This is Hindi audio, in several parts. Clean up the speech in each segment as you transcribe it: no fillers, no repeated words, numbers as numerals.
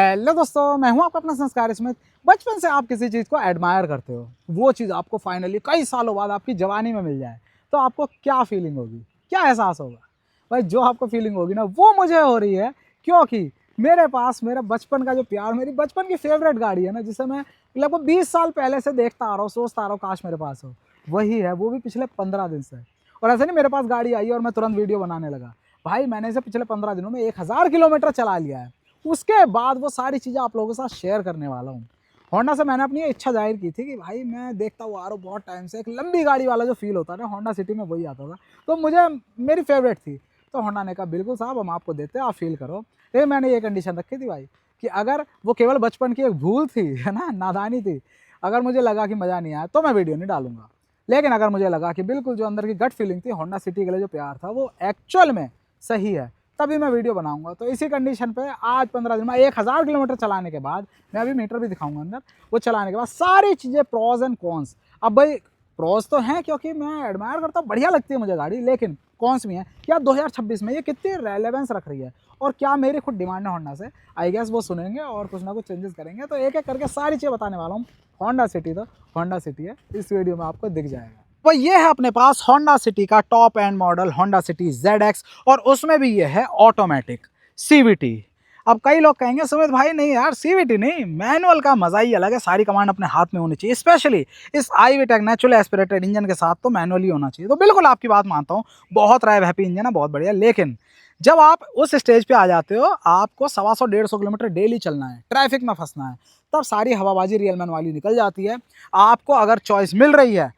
हेलो दोस्तों, मैं हूं आपका अपना संस्कार स्मिथ। बचपन से आप किसी चीज़ को एडमायर करते हो, वो चीज़ आपको फाइनली कई सालों बाद आपकी जवानी में मिल जाए तो आपको क्या फीलिंग होगी, क्या एहसास होगा? भाई जो आपको फीलिंग होगी ना, वो मुझे हो रही है, क्योंकि मेरे पास मेरा बचपन का जो प्यार, मेरी बचपन की फेवरेट गाड़ी है ना, जिसे मैं लगभग 20 साल पहले से देखता आ रहा हूँ, सोचता आ रहा हूँ काश मेरे पास हो, वही है। वो भी पिछले 15 दिन से। और ऐसे नहीं मेरे पास गाड़ी आई और मैं तुरंत वीडियो बनाने लगा। भाई मैंने इसे पिछले 15 दिनों में 1000 किलोमीटर चला लिया है। उसके बाद वो सारी चीज़ें आप लोगों के साथ शेयर करने वाला हूँ। होंडा से मैंने अपनी इच्छा जाहिर की थी कि भाई मैं देखता हुआ आ रहा हूँ बहुत टाइम से, एक लंबी गाड़ी वाला जो फील होता है ना, होंडा सिटी में वही आता था, तो मुझे मेरी फेवरेट थी। तो होंडा ने कहा बिल्कुल साहब, हम आपको देते हैं, आप फील करो। लेकिन मैंने ये कंडीशन रखी थी भाई कि अगर वो केवल बचपन की एक भूल थी, है ना, नादानी थी, अगर मुझे लगा कि मज़ा नहीं आया तो मैं वीडियो नहीं डालूंगा। लेकिन अगर मुझे लगा कि बिल्कुल जो अंदर की गट फीलिंग थी, होंडा सिटी के लिए जो प्यार था, वो एक्चुअल में सही है, तभी मैं वीडियो बनाऊंगा। तो इसी कंडीशन पे आज 15 दिन में 1000 किलोमीटर चलाने के बाद, मैं अभी मीटर भी दिखाऊंगा अंदर, वो चलाने के बाद सारी चीज़ें प्रोज एंड कॉन्स। अब भाई प्रोज तो हैं क्योंकि मैं एडमायर करता हूँ, बढ़िया लगती है मुझे गाड़ी, लेकिन कॉन्स भी हैं। क्या 2026 में ये कितनी रेलेवेंस रख रही है और क्या मेरी खुद डिमांड है होंडा से, आई गेस वो सुनेंगे और कुछ ना कुछ चेंजेस करेंगे। तो एक एक करके सारी चीज़ें बताने वाला हूँ। होंडा सिटी तो होंडा सिटी है, इस वीडियो में आपको दिख जाएगा। तो ये है अपने पास होंडा सिटी का top and model Honda city ZX, और उसमें भी ये है ऑटोमेटिक CVT। अब कई लोग कहेंगे सुमित भाई नहीं यार, CVT नहीं, मैनुअल का मजा ही अलग है, सारी कमांड अपने हाथ में होनी चाहिए, स्पेशली इस iVTEC नेचुरल एस्पिरेटेड इंजन के साथ तो मैनुअल ही होना चाहिए। तो बिल्कुल आपकी बात मानता हूँ, बहुत ड्राइव हैप्पी इंजन है, बहुत बढ़िया। लेकिन जब आप उस स्टेज पे आ जाते हो, आपको 125-150 किलोमीटर डेली चलना है, ट्रैफिक में फंसना है, तब सारी हवाबाजी रियलमैन वाली निकल जाती है। आपको अगर चॉइस मिल रही है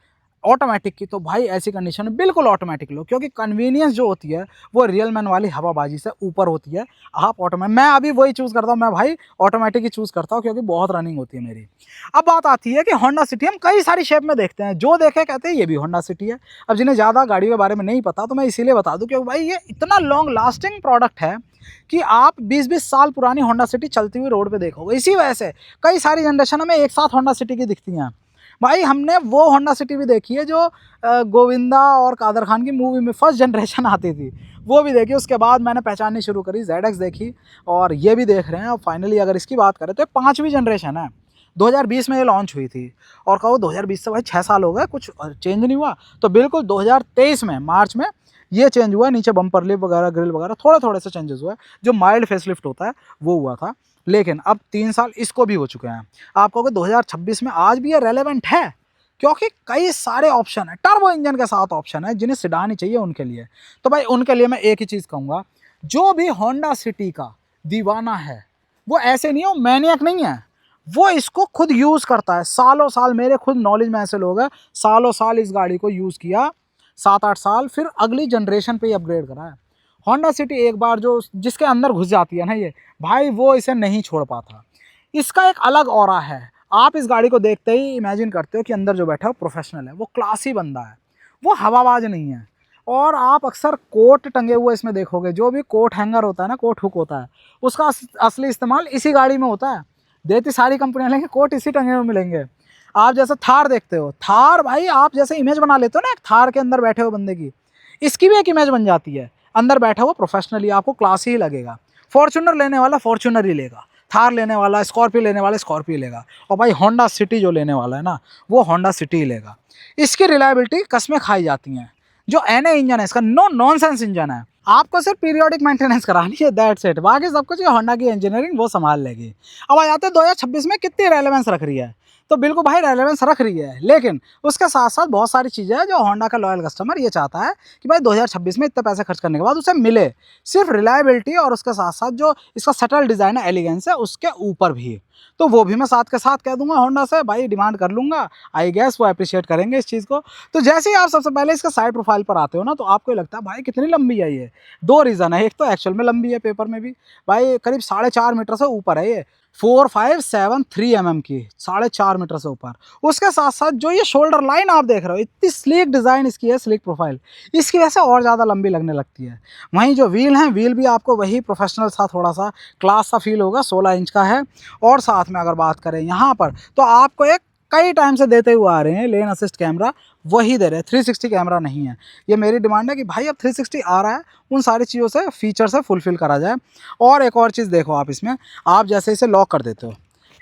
ऑटोमेटिक की, तो भाई ऐसी कंडीशन में बिल्कुल ऑटोमेटिक लो, क्योंकि कन्वीनियंस जो होती है वो रियलमैन वाली हवाबाजी से ऊपर होती है। आप ऑटोमेटिक, मैं अभी वही चूज़ करता हूँ, मैं भाई ऑटोमेटिक ही चूज़ करता हूँ, क्योंकि बहुत रनिंग होती है मेरी। अब बात आती है कि होंडा सिटी हम कई सारी शेप में देखते हैं, जो देखे कहते हैं ये भी होंडा सिटी है। अब जिन्हें ज़्यादा गाड़ी के बारे में नहीं पता, तो मैं इसीलिए बता दूँ क्योंकि भाई ये इतना लॉन्ग लास्टिंग प्रोडक्ट है कि आप 20-20 साल पुरानी होंडा सिटी चलती हुई रोड पे देखोगे। इसी वजह से कई सारी जनरेशन हमें एक साथ होंडा सिटी की दिखती हैं। भाई हमने वो होंडा सिटी भी देखी है जो गोविंदा और कादर खान की मूवी में फर्स्ट जनरेशन आती थी, वो भी देखी। उसके बाद मैंने पहचाननी शुरू करी, ZX देखी, और ये भी देख रहे हैं। अब फाइनली अगर इसकी बात करें तो 5वीं जनरेशन है, 2020 में ये लॉन्च हुई थी। और कहो 2020 से भाई 6 साल हो गए, कुछ चेंज नहीं हुआ। तो बिल्कुल 2023 में मार्च में ये चेंज हुआ है, नीचे बम्पर लिप वगैरह, ग्रिल वगैरह थोड़े थोड़े से चेंजेस हुए, जो माइल्ड फेसलिफ्ट होता है वो हुआ था। लेकिन अब 3 साल इसको भी हो चुके हैं। आप कहोगे 2026 में आज भी ये रेलेवेंट है, क्योंकि कई सारे ऑप्शन है, टर्बो इंजन के साथ ऑप्शन है, जिन्हें सिडान ही चाहिए उनके लिए। तो भाई उनके लिए मैं एक ही चीज़ कहूँगा, जो भी होंडा सिटी का दीवाना है, वो ऐसे नहीं हो, मैनियक नहीं है, वो इसको खुद यूज़ करता है सालों साल। मेरे खुद नॉलेज में ऐसे लोग हैं, सालों साल इस गाड़ी को यूज़ किया, 7-8 साल, फिर अगली जनरेशन पे ही अपग्रेड करा है। होंडा सिटी एक बार जो जिसके अंदर घुस जाती है ना ये, भाई वो इसे नहीं छोड़ पाता। इसका एक अलग ऑरा है। आप इस गाड़ी को देखते ही इमेजिन करते हो कि अंदर जो बैठा है वो प्रोफेशनल है, वो क्लासी बंदा है, वो हवाबाज नहीं है। और आप अक्सर कोट टंगे हुए इसमें देखोगे, जो भी कोट हैंगर होता है ना, कोट हुक होता है, उसका असली इस्तेमाल इसी गाड़ी में होता है। देती सारी कंपनियां लेंगे, कोट इसी टंगे हुए मिलेंगे। आप जैसे थार देखते हो, थार भाई आप जैसे इमेज बना लेते हो ना एक थार के अंदर बैठे हुए बंदे की, इसकी भी एक इमेज बन जाती है। अंदर बैठा हुआ प्रोफेशनली आपको क्लासी ही लगेगा। फॉर्च्यूनर लेने वाला फॉर्च्यूनर ही लेगा, थार लेने वाला, स्कॉर्पियो लेने वाला स्कॉर्पियो लेगा, और भाई होंडा सिटी जो लेने वाला है ना, वो होंडा सिटी ही लेगा। इसकी रिलायबिलिटी कस्में खाई जाती हैं। जो NA इंजन है इसका, नो नॉनसेंस इंजन है, आपको सिर्फ पीरियोडिक मेंटेनेंस करानी है, दैट्स इट। बाकी सब कुछ ये होंडा की इंजीनियरिंग वो संभाल लेगी। अब आ जाते हैं 2026 में कितनी रेलेवेंस रख रही है। तो बिल्कुल भाई रेलेवेंस रख रही है, लेकिन उसके साथ साथ बहुत सारी चीज़ें हैं जो होंडा का लॉयल कस्टमर ये चाहता है कि भाई 2026 में इतने पैसे खर्च करने के बाद उसे मिले। सिर्फ रिलायबिलिटी और उसके साथ साथ जो इसका सटल डिज़ाइन है, एलिगेंस है, उसके ऊपर भी। तो वो भी मैं साथ के साथ कह दूंगा होंडा से, भाई डिमांड कर लूँगा, आई गेस वो अप्रिशिएट करेंगे इस चीज़ को। तो जैसे ही आप सबसे पहले इसका साइड प्रोफाइल पर आते हो ना, तो आपको लगता है भाई कितनी लंबी है ये। 2 रीज़न है, एक तो एक्चुअल में लंबी है, पेपर में भी भाई करीब 4.5 मीटर से ऊपर है ये, 4573 mm की, 4.5 मीटर से ऊपर। उसके साथ साथ जो ये शोल्डर लाइन आप देख रहे हो, इतनी स्लीक डिज़ाइन इसकी है, स्लीक प्रोफाइल, इसकी वजह से और ज़्यादा लंबी लगने लगती है। वहीं जो व्हील हैं, व्हील भी आपको वही प्रोफेशनल सा थोड़ा सा क्लास सा फील होगा, 16 इंच का है। और साथ में अगर बात करें यहाँ पर, तो आपको एक कई टाइम से देते हुए आ रहे हैं लेन असिस्ट कैमरा, वही दे रहे हैं, 360 कैमरा नहीं है। ये मेरी डिमांड है कि भाई अब 360 आ रहा है, उन सारी चीज़ों से फीचर से फुलफिल करा जाए। और एक और चीज़ देखो आप इसमें, आप जैसे इसे लॉक कर देते हो,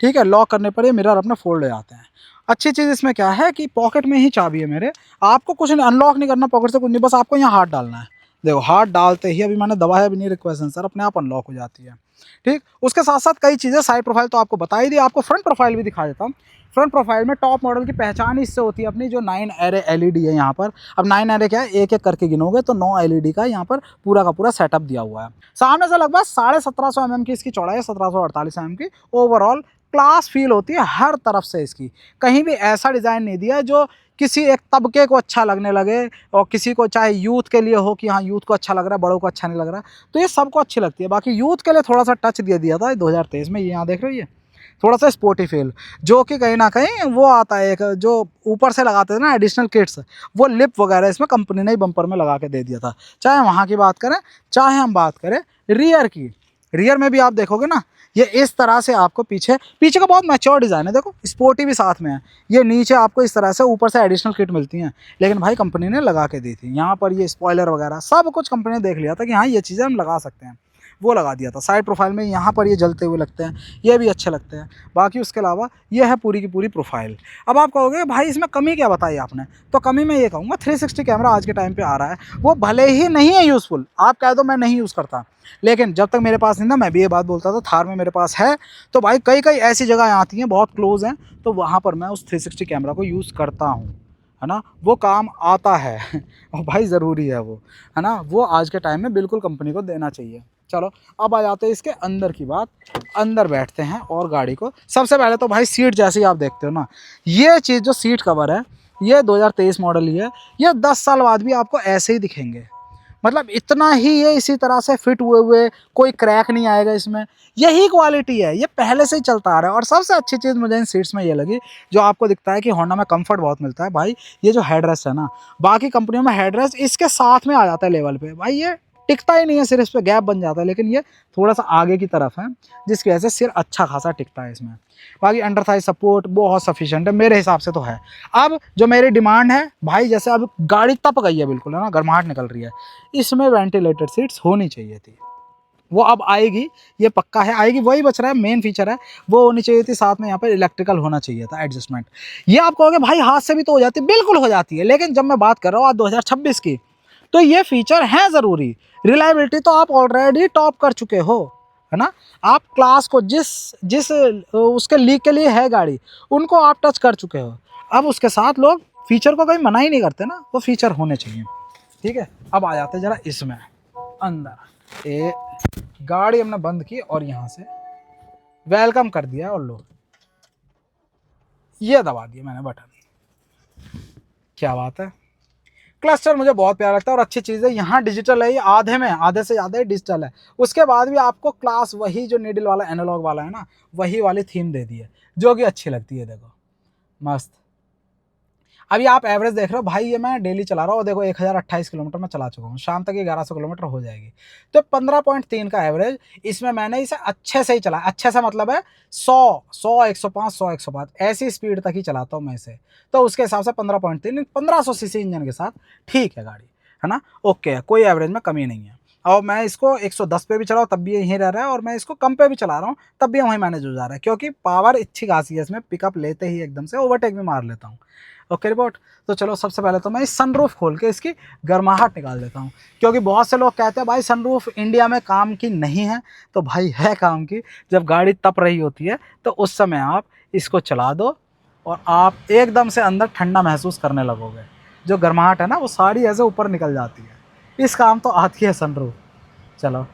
ठीक है, लॉक करने पर ये मिरर अपने फोल्ड हो जाते हैं। अच्छी चीज़ इसमें क्या है कि पॉकेट में ही चाबी है मेरे, आपको कुछ अनलॉक नहीं करना पॉकेट से, कुछ नहीं, बस आपको यहाँ हाथ डालना है। देखो हाथ डालते ही, अभी मैंने दबाया भी नहीं रिक्वेस्ट सेंसर, अपने आप अनलॉक हो जाती है। ठीक, उसके साथ साथ कई चीज़ें, साइड प्रोफाइल तो आपको बता ही दी, आपको फ्रंट प्रोफाइल भी दिखा देता हूँ। फ्रंट प्रोफाइल में टॉप मॉडल की पहचान ही इससे होती है अपनी, जो 9 एरे एलईडी है यहाँ पर। अब 9 एरे क्या है, एक एक करके गिनोगे तो 9 एलईडी का यहाँ पर पूरा का पूरा सेटअप दिया हुआ है। सामने से लगभग 1750 mm की इसकी चौड़ाई है, 1748 mm की। ओवरऑल क्लास फील होती है हर तरफ से इसकी, कहीं भी ऐसा डिज़ाइन नहीं दिया जो किसी एक तबके को अच्छा लगने लगे, और किसी को चाहे यूथ के लिए हो कि हाँ यूथ को अच्छा लग रहा है, बड़ों को अच्छा नहीं लग रहा, तो ये सबको अच्छी लगती है। बाकी यूथ के लिए थोड़ा सा टच दे दिया था 2023 में, ये यहाँ देख रहे हो, ये थोड़ा सा स्पोर्टी फील, जो कि कहीं ना कहीं वो आता है, एक जो ऊपर से लगाते थे ना एडिशनल किट्स, वो लिप वगैरह इसमें कंपनी ने ही बम्पर में लगा के दे दिया था। चाहे वहाँ की बात करें, चाहे हम बात करें रियर की, रियर में भी आप देखोगे ना, ये इस तरह से आपको पीछे का बहुत मैच्योर डिज़ाइन है, देखो स्पोर्टी भी साथ में है। ये नीचे आपको इस तरह से ऊपर से एडिशनल किट मिलती हैं, लेकिन भाई कंपनी ने लगा के दी थी यहाँ पर। ये स्पॉइलर वगैरह सब कुछ कंपनी ने देख लिया था कि हाँ ये चीज़ें हम लगा सकते हैं, वो लगा दिया था। साइड प्रोफाइल में यहाँ पर ये जलते हुए लगते हैं, ये भी अच्छे लगते हैं। बाकी उसके अलावा ये है पूरी की पूरी प्रोफाइल। अब आप कहोगे भाई इसमें कमी क्या बताई आपने, तो कमी मैं ये कहूँगा 360 कैमरा आज के टाइम पे आ रहा है, वो भले ही नहीं है यूज़फुल, आप कह दो मैं नहीं यूज़ करता, लेकिन जब तक मेरे पास नहीं था मैं भी ये बात बोलता था, थार में मेरे पास है तो भाई कई कई ऐसी जगह आती हैं बहुत क्लोज हैं, तो वहाँ पर मैं उस 360 कैमरा को यूज़ करता हूँ, है ना, वो काम आता है और भाई ज़रूरी है वो, है ना, वो आज के टाइम में बिल्कुल कंपनी को देना चाहिए। चलो अब आ जाते हैं इसके अंदर की बात, अंदर बैठते हैं और गाड़ी को। सबसे पहले तो भाई सीट जैसे ही आप देखते हो ना, ये चीज़ जो सीट कवर है ये 2023 मॉडल ही है, ये 10 साल बाद भी आपको ऐसे ही दिखेंगे, मतलब इतना ही ये इसी तरह से फिट हुए हुए, कोई क्रैक नहीं आएगा इसमें, यही क्वालिटी है, ये पहले से ही चलता आ रहा है। और सबसे अच्छी चीज़ मुझे इन सीट्स में ये लगी, जो आपको दिखता है कि होंडा में कंफर्ट बहुत मिलता है भाई, ये जो हेडरेस्ट है ना, बाकी कंपनियों में हेडरेस्ट इसके साथ में आ जाता है लेवल पे, भाई ये टिकता ही नहीं है, सिर इस पर गैप बन जाता है, लेकिन ये थोड़ा सा आगे की तरफ है जिसकी वजह से सिर अच्छा खासा टिकता है इसमें। बाकी अंडर थाई सपोर्ट बहुत सफिशिएंट है मेरे हिसाब से तो है। अब जो मेरी डिमांड है भाई, जैसे अब गाड़ी तप गई है बिल्कुल, है ना, गर्माहट निकल रही है, इसमें वेंटिलेटेड सीट्स होनी चाहिए थी, वो अब आएगी, ये पक्का है आएगी, वही बच रहा है, मेन फीचर है वो होनी चाहिए थी। साथ में यहाँ पर इलेक्ट्रिकल होना चाहिए था एडजस्टमेंट। ये आप कहोगे भाई हाथ से भी तो हो जाती है, बिल्कुल हो जाती है, लेकिन जब मैं बात कर रहा हूँ आज 2026 की, तो ये फीचर है ज़रूरी। रिलायबिलिटी तो आप ऑलरेडी टॉप कर चुके हो, है ना, आप क्लास को जिस जिस उसके लीग के लिए है गाड़ी, उनको आप टच कर चुके हो। अब उसके साथ लोग फीचर को कहीं मना ही नहीं करते ना, वो फीचर होने चाहिए। ठीक है, अब आ जाते हैं जरा इसमें अंदर। ये गाड़ी हमने बंद की और यहाँ से वेलकम कर दिया, और लो ये दबा दिया मैंने बटन, क्या बात है। क्लस्टर मुझे बहुत प्यारा लगता है और अच्छी चीज़ है, यहाँ डिजिटल है, ये आधे में आधे से ज़्यादा डिजिटल है। उसके बाद भी आपको क्लास वही जो नीडल वाला एनालॉग वाला है ना, वही वाली थीम दे दी है, जो कि अच्छी लगती है। देखो मस्त। अभी आप एवरेज देख रहे हो भाई, ये मैं डेली चला रहा हूँ, देखो 1028 किलोमीटर मैं चला चुका हूँ, शाम तक ये 1100 किलोमीटर हो जाएगी, तो 15.3 का एवरेज इसमें मैंने इसे अच्छे से ही चला, अच्छे से मतलब है 100 105 100 105 ऐसी स्पीड तक ही चलाता हूँ मैं इसे, तो उसके हिसाब से 15.3 1500 सीसी इंजन के साथ ठीक है गाड़ी, है ना, ओके है, कोई एवरेज में कमी नहीं है। और मैं इसको 110 पे भी चलाऊँ तब भी यहीं रह रहा है, और मैं इसको कम पे भी चला रहा हूँ तब भी वहीं मैनेज हो जा रहा है, क्योंकि पावर अच्छी खासी है इसमें, पिकअप लेते ही एकदम से ओवरटेक भी मार लेता हूँ। Okay report. तो चलो सबसे पहले तो मैं इस सनरूफ खोल के इसकी गर्माहट निकाल देता हूँ, क्योंकि बहुत से लोग कहते हैं भाई सनरूफ इंडिया में काम की नहीं है, तो भाई है काम की। जब गाड़ी तप रही होती है तो उस समय आप इसको चला दो और आप एकदम से अंदर ठंडा महसूस करने लगोगे, जो गर्माहट है ना वो सारी ऐसे ऊपर निकल जाती है, इस काम तो आती है सनरूफ। चलो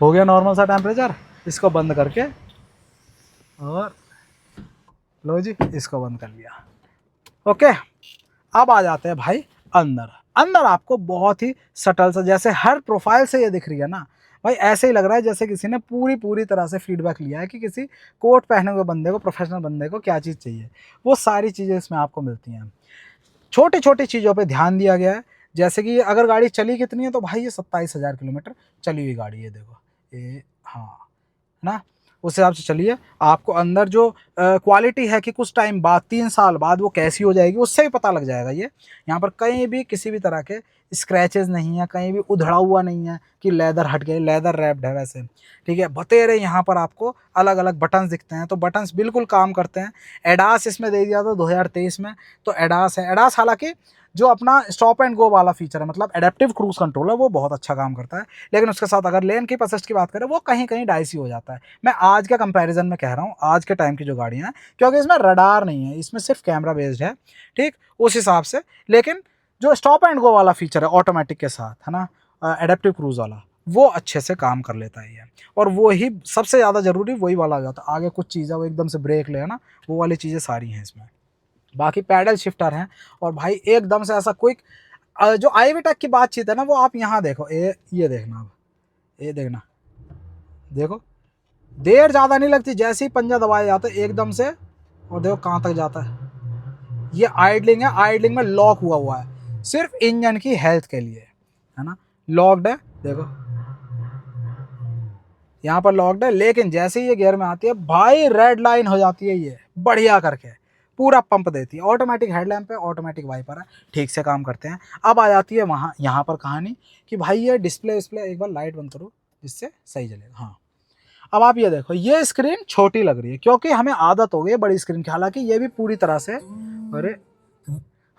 हो गया नॉर्मल सा टेम्परेचर, इसको बंद करके, और लो जी इसको बंद कर लिया। ओके, अब आ जाते हैं भाई अंदर। अंदर आपको बहुत ही सटल सा, जैसे हर प्रोफाइल से ये दिख रही है ना भाई, ऐसे ही लग रहा है जैसे किसी ने पूरी तरह से फीडबैक लिया है कि किसी कोट पहने हुए बंदे को, प्रोफेशनल बंदे को क्या चीज़ चाहिए, वो सारी चीज़ें इसमें आपको मिलती हैं। छोटी छोटी चीज़ों पे ध्यान दिया गया है, जैसे कि अगर गाड़ी चली कितनी है, तो भाई ये 27,000 किलोमीटर चली हुई गाड़ी है, देखो ये, हाँ ना, उस हिसाब से चलिए। आपको अंदर जो क्वालिटी है कि कुछ टाइम बाद 3 साल बाद वो कैसी हो जाएगी उससे भी पता लग जाएगा। ये यहाँ पर कहीं भी किसी भी तरह के स्क्रैचेस नहीं है, कहीं भी उधड़ा हुआ नहीं है कि लेदर हट गए, लेदर रैप्ड है वैसे, ठीक है। बतेरे यहाँ पर आपको अलग अलग बटन्स दिखते हैं, तो बटन्स बिल्कुल काम करते हैं। एडास इसमें दे दिया था 2023 में, तो एडास है। एडास हालांकि जो अपना स्टॉप एंड गो वाला फीचर है, मतलब एडेप्टिव क्रूज कंट्रोल है, वो बहुत अच्छा काम करता है। लेकिन उसके साथ अगर लेन कीप असिस्ट की बात करें, वो कहीं कहीं डाइसी हो जाता है। मैं आज के कंपैरिजन में कह रहा हूँ, आज के टाइम की जो गाड़ियाँ हैं, क्योंकि इसमें रडार नहीं है, इसमें सिर्फ कैमरा बेस्ड है, ठीक, उस हिसाब से। लेकिन जो स्टॉप एंड गो वाला फीचर है ऑटोमेटिक के साथ, है ना, एडेप्टिव क्रूज वाला, वो अच्छे से काम कर लेता है ये। और वो ही सबसे ज़्यादा ज़रूरी वही वाला हो जाता है। आगे कुछ चीज़ है वो एकदम से ब्रेक ले, है ना, वो वाली चीज़ें सारी हैं इसमें। बाकी पैडल शिफ्टर हैं, और भाई एकदम से ऐसा क्विक। जो आईवी टेक की बातचीत है ना, वो आप यहाँ देखो, ये देखना, अब ये देखना, देखो देर ज़्यादा नहीं लगती, जैसे ही पंजा दबाया जाता है एकदम से, और देखो कहाँ तक जाता है। ये आइडलिंग है, आइडलिंग में लॉक हुआ हुआ है, सिर्फ इंजन की हेल्थ के लिए, है ना, लॉक्ड है, देखो यहाँ पर लॉक्ड है। लेकिन जैसे ही ये गियर में आती है भाई, रेड लाइन हो जाती है, ये बढ़िया करके पूरा पंप देती है। ऑटोमेटिक हेडलैम्प है, ऑटोमेटिक वाइपर है, ठीक से काम करते हैं। अब आ जाती है वहाँ यहाँ पर कहानी कि भाई ये डिस्प्ले एक बार लाइट बंद करो जिससे सही चलेगा। हाँ, अब आप ये देखो, ये स्क्रीन छोटी लग रही है क्योंकि हमें आदत हो गई है बड़ी स्क्रीन की। हालांकि ये भी पूरी तरह से, अरे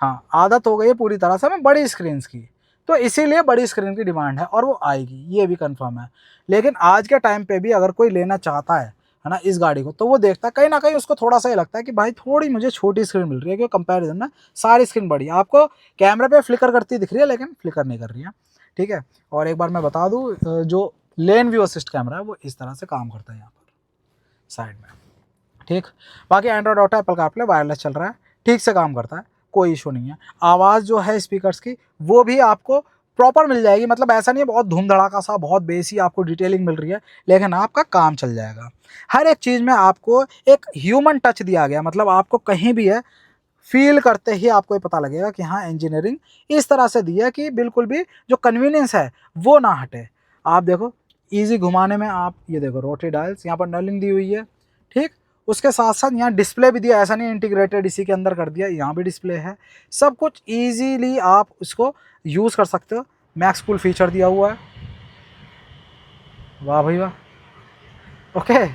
हाँ, आदत हो गई है पूरी तरह से हमें बड़ी स्क्रीन की, तो इसीलिए बड़ी स्क्रीन की डिमांड है, और वो आएगी, ये भी कंफर्म है। लेकिन आज के टाइम पे भी अगर कोई लेना चाहता है ना, इस गाड़ी को, तो वो देखता है कहीं ना कहीं उसको थोड़ा सा ये लगता है कि भाई थोड़ी मुझे छोटी स्क्रीन मिल रही है, क्योंकि कंपैरिजन में सारी स्क्रीन बड़ी है। आपको कैमरे पे फ्लिकर करती दिख रही है, लेकिन फ्लिकर नहीं कर रही है, ठीक है। और एक बार मैं बता दूँ, जो लेन व्यू असिस्ट कैमरा है वो इस तरह से काम करता है यहाँ पर साइड में, ठीक। बाकी Android auto, Apple CarPlay, wireless चल रहा है, ठीक से काम करता है, कोई इशू नहीं है। आवाज़ जो है स्पीकर्स की, वो भी आपको प्रॉपर मिल जाएगी, मतलब ऐसा नहीं है बहुत धूम धड़ाका सा, बहुत बेसी आपको डिटेलिंग मिल रही है, लेकिन आपका काम चल जाएगा। हर एक चीज़ में आपको एक ह्यूमन टच दिया गया, मतलब आपको कहीं भी है फील करते ही आपको ये पता लगेगा कि हाँ, इंजीनियरिंग इस तरह से दी है कि बिल्कुल भी जो कन्वीनियंस है वो ना हटे। आप देखो ईजी घुमाने में, आप ये देखो रोटरी डायल्स, यहाँ पर नलिंग दी हुई है, ठीक। उसके साथ साथ यहाँ डिस्प्ले भी दिया, ऐसा नहीं इंटीग्रेटेड इसी के अंदर कर दिया, यहाँ भी डिस्प्ले है। सब कुछ ईजीली आप इसको यूज़ कर सकते हो। मैक्स कूल फीचर दिया हुआ है, वाह भाई वाह, ओके,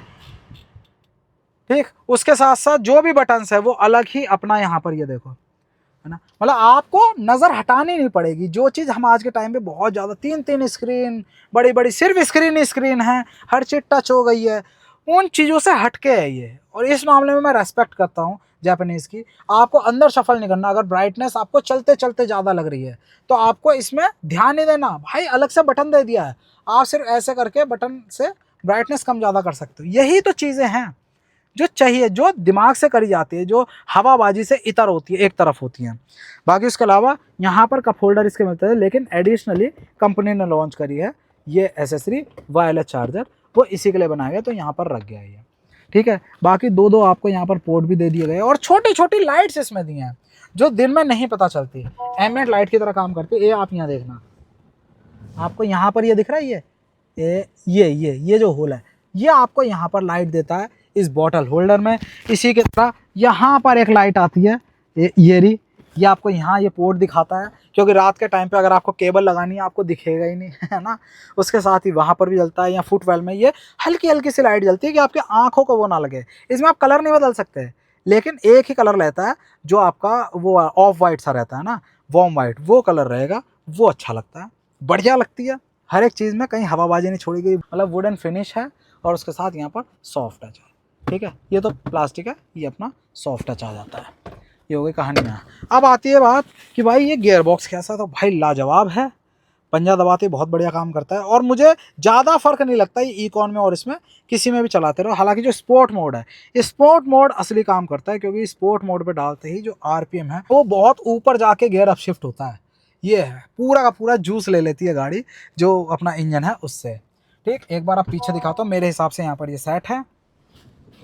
ठीक। उसके साथ साथ जो भी बटन्स है वो अलग ही अपना यहाँ पर, ये देखो, है ना, मतलब आपको नज़र हटानी नहीं पड़ेगी। जो चीज़ हम आज के टाइम पे बहुत ज़्यादा, 3-3 स्क्रीन, बड़ी बड़ी सिर्फ स्क्रीन ही स्क्रीन है, हर चीज़ टच हो गई है, उन चीज़ों से हटके है ये। और इस मामले में मैं रेस्पेक्ट करता हूँ जापानीज़ की। आपको अंदर शफल नहीं करना, अगर ब्राइटनेस आपको चलते चलते ज़्यादा लग रही है तो आपको इसमें ध्यान नहीं देना, भाई अलग से बटन दे दिया है, आप सिर्फ ऐसे करके बटन से ब्राइटनेस कम ज़्यादा कर सकते हो। यही तो चीज़ें हैं जो चाहिए, जो दिमाग से करी जाती है, जो हवाबाजी से इतर होती है, एक तरफ होती हैं। बाकी उसके अलावा यहाँ पर कप होल्डर इसके मिलते हैं, लेकिन एडिशनली कंपनी ने लॉन्च करी है ये एसेसरी, वायरलेस चार्जर, वो इसी के लिए बनाया गया, तो यहाँ पर रख गया है ये, ठीक है। बाकी दो आपको यहाँ पर पोर्ट भी दे दिए गए, और छोटी छोटी लाइट्स इसमें दी हैं जो दिन में नहीं पता चलती, एम्बिएंट लाइट की तरह काम करती है। ये आप यहाँ देखना, आपको यहाँ पर ये दिख रहा है, ये जो होल है, ये आपको यहाँ पर लाइट देता है इस बॉटल होल्डर में। इसी के तरह यहाँ पर एक लाइट आती है, ये आपको यहाँ ये पोर्ट दिखाता है, क्योंकि रात के टाइम पे अगर आपको केबल लगानी है आपको दिखेगा ही नहीं, है ना। उसके साथ ही वहाँ पर भी जलता है, या फुटवेल में ये हल्की हल्की सी लाइट जलती है कि आपके आँखों को वो ना लगे। इसमें आप कलर नहीं बदल सकते, लेकिन एक ही कलर रहता है जो आपका वो ऑफ वाइट सा रहता है ना, वार्म वाइट, वो कलर रहेगा, वो अच्छा लगता है, बढ़िया लगती है। हर एक चीज़ में कहीं हवाबाजी नहीं छोड़ी गई, मतलब वुडन फिनिश है, और उसके साथ यहाँ पर सॉफ्ट टच है, ठीक है। ये तो प्लास्टिक है, ये अपना सॉफ्ट टच आ जाता है। ये हो गई कहानी में। अब आती है बात कि भाई ये गियर बॉक्स कैसा, तो भाई लाजवाब है, पंजा दबाते बहुत बढ़िया काम करता है, और मुझे ज़्यादा फर्क नहीं लगता ये इकॉन में और इसमें, किसी में भी चलाते रहो। हालांकि जो स्पोर्ट मोड है, ये स्पोर्ट मोड असली काम करता है, क्योंकि स्पोर्ट मोड पे डालते ही जो आरपीएम है वो बहुत ऊपर जाके गियर अपशिफ्ट होता है। ये है पूरा का पूरा जूस ले लेती है गाड़ी, जो अपना इंजन है उससे, ठीक। एक बार आप पीछे दिखाता हूँ, मेरे हिसाब से यहाँ पर ये सेट है।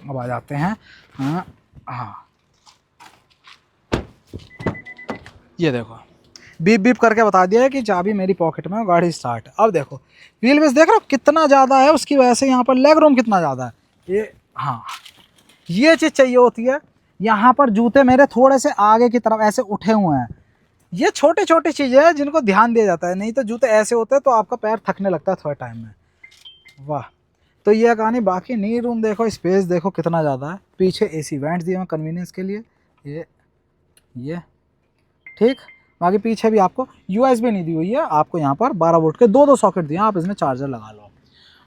अब आ जाते हैं, हाँ हाँ, ये देखो बीप बीप करके बता दिया है कि चाबी मेरी पॉकेट में, गाड़ी स्टार्ट है। अब देखो व्हील बेस देख रहे हो कितना ज़्यादा है, उसकी वजह से यहाँ पर लेग रूम कितना ज़्यादा है, ये, हाँ ये चीज़ चाहिए होती है। यहाँ पर जूते मेरे थोड़े से आगे की तरफ ऐसे उठे हुए हैं, ये छोटी छोटी चीज़ें हैं जिनको ध्यान दिया जाता है, नहीं तो जूते ऐसे होते हैं तो आपका पैर थकने लगता है थोड़े टाइम में। वाह। तो ये कहानी। बाकी नी रूम देखो, स्पेस देखो कितना ज़्यादा है, पीछे एसी वेंट्स दिए हैं कन्वीनियंस के लिए, ये ठीक। बाकी पीछे भी आपको यूएसबी नहीं दी हुई है, आपको यहाँ पर 12 वोल्ट के दो सॉकेट दिए हैं, आप इसमें चार्जर लगा लो।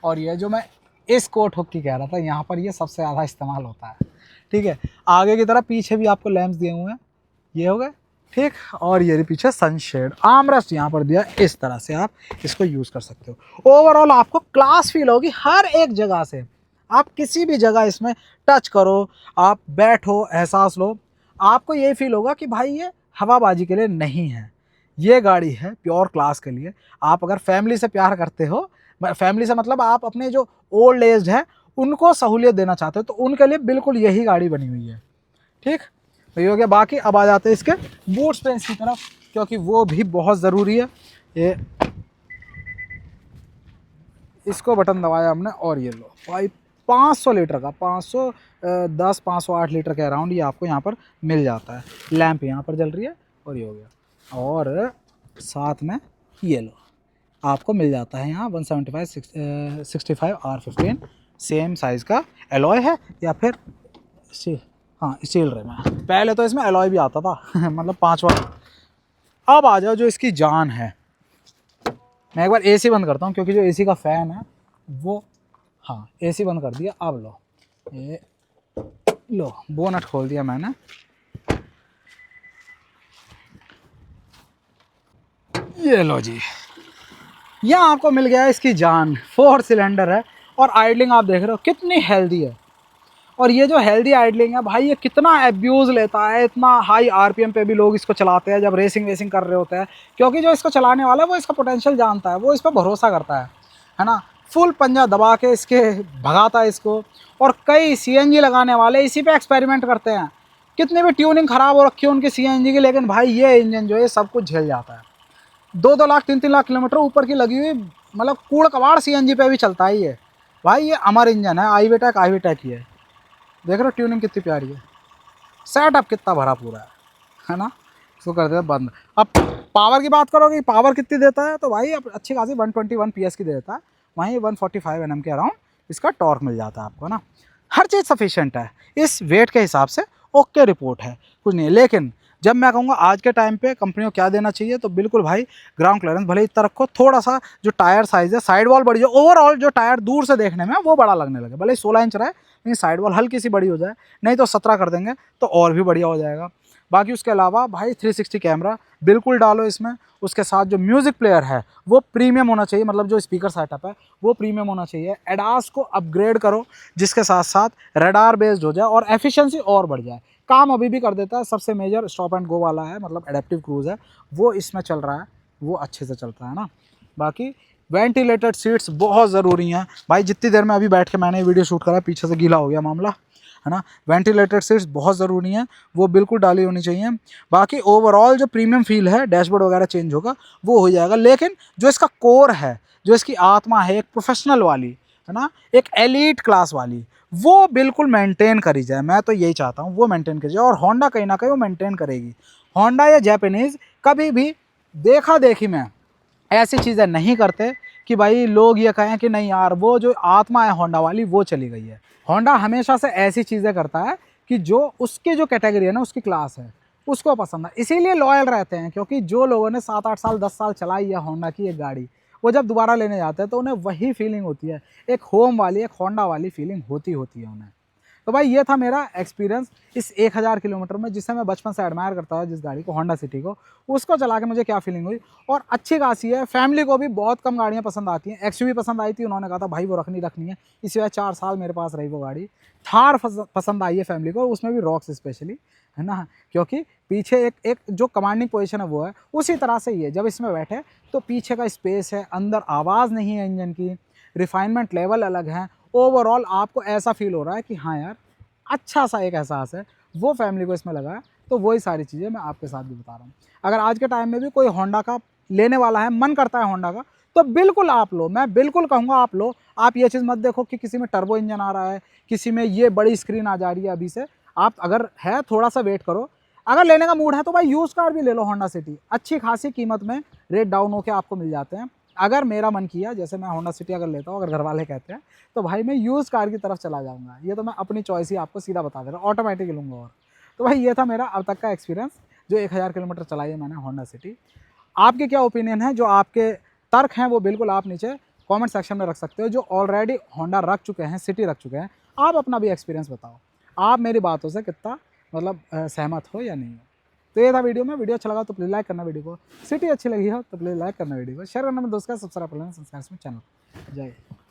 और ये जो मैं इस कोट हुक की कह रहा था, यहाँ पर ये सबसे ज़्यादा इस्तेमाल होता है, ठीक है। आगे की तरफ पीछे भी आपको लैंप्स दिए हुए हैं, ये हो गए ठीक। और ये पीछे सनशेड आर्मरेस्ट यहाँ पर दिया, इस तरह से आप इसको यूज़ कर सकते हो। ओवरऑल आपको क्लास फील होगी हर एक जगह से, आप किसी भी जगह इसमें टच करो, आप बैठो, एहसास लो, आपको ये फील होगा कि भाई ये हवाबाजी के लिए नहीं है, ये गाड़ी है प्योर क्लास के लिए। आप अगर फैमिली से प्यार करते हो, फैमिली से मतलब आप अपने जो ओल्ड एज है उनको सहूलियत देना चाहते हो, तो उनके लिए बिल्कुल यही गाड़ी बनी हुई है, ठीक। तो ये हो गया। बाकी अब आ जाते हैं इसके बूट स्पेस की तरफ, क्योंकि वो भी बहुत ज़रूरी है। ये इसको बटन दबाया हमने और ये लो भाई 500 लीटर का, 510 508 लीटर के अराउंड ये आपको यहाँ पर मिल जाता है। लैंप यहाँ पर जल रही है और ये हो गया। और साथ में ये लो आपको मिल जाता है यहाँ 175 65 R15 सेम साइज़ का एलॉय है, या फिर हाँ स्टील रिम है। पहले तो इसमें एलॉय भी आता था मतलब 5 बार। अब आ जाओ जो इसकी जान है। मैं एक बार एसी बंद करता हूँ, क्योंकि जो एसी का फ़ैन है वो, हाँ एसी बंद कर दिया। अब लो ये लो बोनट खोल दिया मैंने, ये लो जी, यहाँ आपको मिल गया इसकी जान। 4 सिलेंडर है और आइडलिंग आप देख रहे हो कितनी हेल्दी है। और ये जो हेल्दी आइडलिंग है भाई, ये कितना एब्यूज़ लेता है, इतना हाई आरपीएम पे भी लोग इसको चलाते हैं जब रेसिंग वेसिंग कर रहे होते हैं, क्योंकि जो इसको चलाने वाला है वो इसका पोटेंशियल जानता है, वो इस पर भरोसा करता है ना। फुल पंजा दबा के इसके भगाता है इसको। और कई सीएनजी लगाने वाले इसी पे एक्सपेरिमेंट करते हैं, कितनी भी ट्यूनिंग ख़राब हो रखी है उनकी सीएनजी की, लेकिन भाई ये इंजन जो है सब कुछ झेल जाता है। 2-2 लाख 3-3 लाख किलोमीटर ऊपर की लगी हुई, मतलब कूड़ कबाड़ सीएनजी पे भी चलता है ये भाई। ये अमर इंजन है, आईवीटेक ही है। देख रहे हो ट्यूनिंग कितनी प्यारी है, सेटअप कितना भरा पूरा है ना। इसको कर देते हैं बंद। अब पावर की बात करोगे, पावर कितनी देता है, तो भाई अब अच्छी खासी 121 PS की देता है, वहीं 145 Nm के अराउंड इसका टॉर्क मिल जाता है आपको ना। हर चीज़ सफिशेंट है, इस वेट के हिसाब से ओके रिपोर्ट है, कुछ नहीं। लेकिन जब मैं कहूँगा आज के टाइम पे कंपनी को क्या देना चाहिए, तो बिल्कुल भाई ग्राउंड क्लियरेंस भले इतना रखो, थोड़ा सा जो टायर साइज़ है साइड वॉल बड़ी, जो ओवरऑल जो टायर दूर से देखने में वो बड़ा लगने लगे, भले 16 इंच रहे लेकिन साइड वॉल हल्की सी बड़ी हो जाए, नहीं तो 17 कर देंगे तो और भी बढ़िया हो जाएगा। बाकी उसके अलावा भाई 360 कैमरा बिल्कुल डालो इसमें। उसके साथ जो म्यूज़िक प्लेयर है वो प्रीमियम होना चाहिए, मतलब जो स्पीकर सेटअप है वो प्रीमियम होना चाहिए। एडास को अपग्रेड करो, जिसके साथ साथ रडार बेस्ड हो जाए और एफिशिएंसी और बढ़ जाए। काम अभी भी कर देता है, सबसे मेजर स्टॉप एंड गो वाला है, मतलब एडेप्टिव क्रूज़ है वो इसमें चल रहा है, वो अच्छे से चलता है ना। बाकी वेंटिलेटेड सीट्स बहुत ज़रूरी हैं भाई। जितनी देर में अभी बैठ के मैंने वीडियो शूट करा, पीछे से गीला हो गया मामला है ना। वेंटिलेटेड सीट्स बहुत ज़रूरी हैं, वो बिल्कुल डाली होनी चाहिए। बाकी ओवरऑल जो प्रीमियम फील है, डैशबोर्ड वगैरह चेंज होगा वो हो जाएगा, लेकिन जो इसका कोर है, जो इसकी आत्मा है एक प्रोफेशनल वाली है ना, एक एलीट क्लास वाली, वो बिल्कुल मेंटेन करी जाए। मैं तो यही चाहता हूँ वो मेंटेन करी जाए, और होंडा कहीं ना कहीं वो मेंटेन करेगी। होंडा या जापानीज़ कभी भी देखा देखी में ऐसी चीज़ें नहीं करते कि भाई लोग ये कहें कि नहीं यार वो जो आत्मा है होंडा वाली वो चली गई है। होंडा हमेशा से ऐसी चीज़ें करता है कि जो उसकी जो कैटेगरी है ना, उसकी क्लास है, उसको पसंद है, इसीलिए लॉयल रहते हैं। क्योंकि जो लोगों ने 7-8 साल 10 साल चलाई है होंडा की एक गाड़ी, वो जब दोबारा लेने जाते हैं तो उन्हें वही फीलिंग होती है, एक होम वाली, एक होंडा वाली फीलिंग होती है उन्हें। तो भाई ये था मेरा एक्सपीरियंस इस 1000 किलोमीटर में, जिससे मैं बचपन से एडमायर करता था जिस गाड़ी को, होंडा सिटी को, उसको चला के मुझे क्या फीलिंग हुई। और अच्छी खासी है, फैमिली को भी बहुत कम गाड़ियाँ पसंद आती हैं। एक्सयूवी पसंद आई थी, उन्होंने कहा था भाई वो रखनी है, इसी वजह 4 साल मेरे पास रही वो गाड़ी। थार पसंद आई है फैमिली को, उसमें भी रॉक्स स्पेशली है ना, क्योंकि पीछे एक जो कमांडिंग पोजीशन है वो है, उसी तरह से ही है। जब इसमें बैठे तो पीछे का स्पेस है, अंदर आवाज़ नहीं है इंजन की, रिफाइनमेंट लेवल अलग है। ओवरऑल आपको ऐसा फील हो रहा है कि हाँ यार अच्छा सा एक एहसास है, वो फैमिली को इसमें लगा है। तो वही सारी चीज़ें मैं आपके साथ भी बता रहा हूँ। अगर आज के टाइम में भी कोई होंडा का लेने वाला है, मन करता है होंडा का, तो बिल्कुल आप लो, मैं बिल्कुल कहूँगा आप लो। आप ये चीज़ मत देखो कि किसी में टर्बो इंजन आ रहा है, किसी में ये बड़ी स्क्रीन आ जा रही है अभी से। आप अगर है थोड़ा सा वेट करो, अगर लेने का मूड है तो भाई यूज़ कार भी ले लो होंडा सिटी, अच्छी खासी कीमत में रेट डाउन होकर आपको मिल जाते हैं। अगर मेरा मन किया, जैसे मैं होंडा सिटी अगर लेता हूँ, अगर घर वाले कहते हैं, तो भाई मैं यूज़ कार की तरफ चला जाऊँगा। ये तो मैं अपनी चॉइस ही आपको सीधा बता दे रहा हूँ, ऑटोमेटिक लूँगा। और तो भाई ये था मेरा अब तक का एक्सपीरियंस, जो 1000 किलोमीटर चलाई है मैंने होंडा सिटी। आपके क्या ओपिनियन है, जो आपके तर्क हैं वो बिल्कुल आप नीचे कमेंट सेक्शन में रख सकते हो। जो ऑलरेडी होंडा रख चुके हैं, सिटी रख चुके हैं, आप अपना भी एक्सपीरियंस बताओ, आप मेरी बातों से कितना मतलब सहमत हो या नहीं हो। तो ये था वीडियो में। वीडियो अच्छा लगा तो प्लीज़ लाइक करना वीडियो को, सिटी अच्छी लगी हो तो प्लीज़ लाइक करना वीडियो को, शेयर करना मेरे दोस्त का, सब्सक्राइब करना संस्कार में चैनल। जय हिंद।